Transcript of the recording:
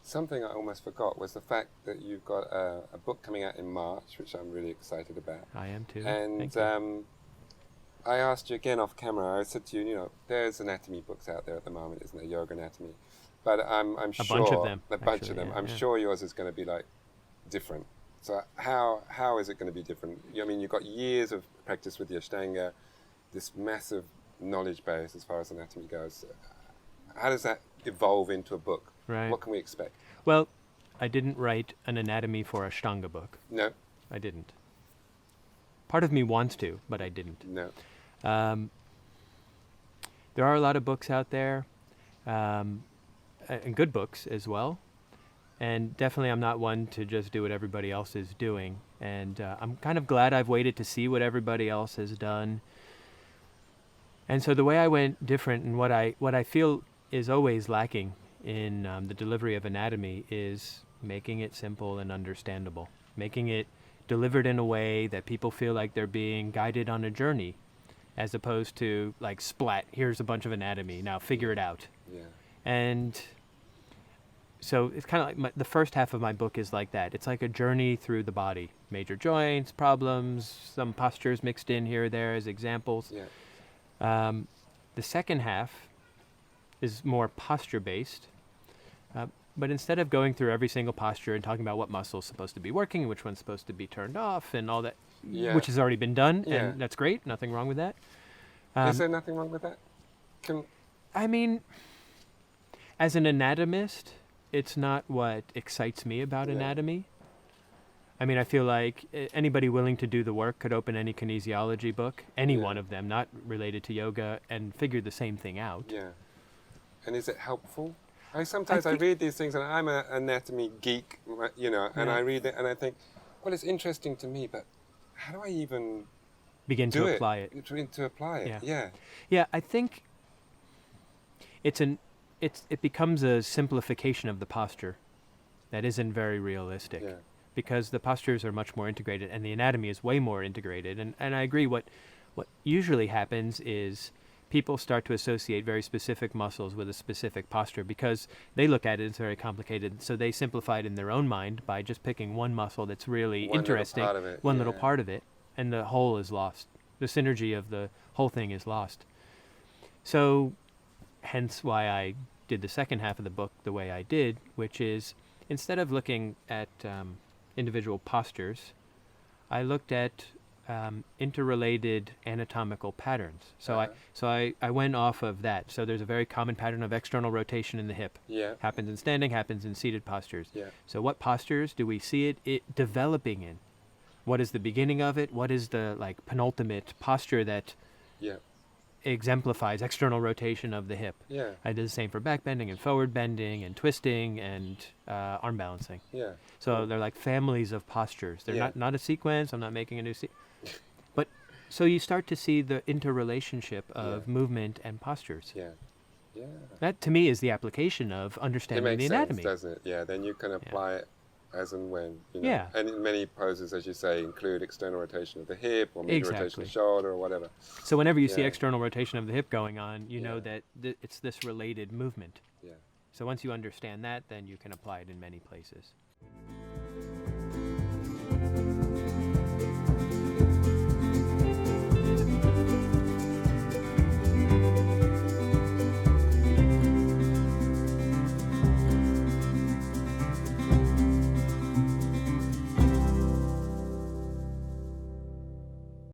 something I almost forgot was the fact that you've got a book coming out in March, which I'm really excited about. I am too. And Thank you. I asked you again off camera. I said to you, there's anatomy books out there at the moment, isn't there? Yoga anatomy, but I'm sure bunch of them, a bunch actually, of them. yeah, I'm yeah. sure yours is going to be like different. So how is it going to be different? I mean, you've got years of practice with the Ashtanga, this massive knowledge base as far as anatomy goes. How does that evolve into a book? Right. What can we expect? Well, I didn't write an anatomy for Ashtanga book. No. I didn't. Part of me wants to, but I didn't. No. There are a lot of books out there, and good books as well. And definitely I'm not one to just do what everybody else is doing. And I'm kind of glad I've waited to see what everybody else has done. And so the way I went different, and what I feel is always lacking in the delivery of anatomy, is making it simple and understandable. Making it delivered in a way that people feel like they're being guided on a journey, as opposed to like, splat, here's a bunch of anatomy, now figure it out. Yeah. And so it's kind of like the first half of my book is like that. It's like a journey through the body. Major joints, problems, some postures mixed in here or there as examples. Yeah. The second half is more posture-based. But instead of going through every single posture and talking about what muscle's supposed to be working, which one's supposed to be turned off, and all that, Yeah. which has already been done, Yeah. and that's great, nothing wrong with that. Is there nothing wrong with that? I mean, as an anatomist, it's not what excites me about Yeah. anatomy. I mean, I feel like anybody willing to do the work could open any kinesiology book, any Yeah. one of them, not related to yoga, and figure the same thing out. Yeah. And is it helpful? Sometimes I read these things, and I'm an anatomy geek, and Yeah. I read it, and I think, well, it's interesting to me, but how do I even Begin do to apply it. To apply it, Yeah. yeah. Yeah, I think it becomes a simplification of the posture that isn't very realistic, Yeah. because the postures are much more integrated and the anatomy is way more integrated. And I agree, what usually happens is people start to associate very specific muscles with a specific posture because they look at it as very complicated, so they simplify it in their own mind by just picking one muscle that's really interesting, one little part of it, and the whole is lost. The synergy of the whole thing is lost. So hence why I did the second half of the book the way I did, which is, instead of looking at individual postures, I looked at interrelated anatomical patterns. So I went off of that. So there's a very common pattern of external rotation in the hip. Yeah. Happens in standing, happens in seated postures. Yeah. So what postures do we see it developing in? What is the beginning of it? What is the penultimate posture that Yeah. exemplifies external rotation of the hip? Yeah. I did the same for back bending and forward bending and twisting and arm balancing. Yeah. So they're like families of postures. They're Yeah. not a sequence. I'm not making a new but so you start to see the interrelationship of movement and postures. Yeah. Yeah. That to me is the application of It understanding makes the anatomy. sense, doesn't it? Yeah. Then you can apply it as and when. Yeah. And in many poses, as you say, include external rotation of the hip or medial rotation of Exactly. the shoulder or whatever. So whenever you see Yeah. external rotation of the hip going on, you know Yeah. that it's this related movement. Yeah. So once you understand that, then you can apply it in many places.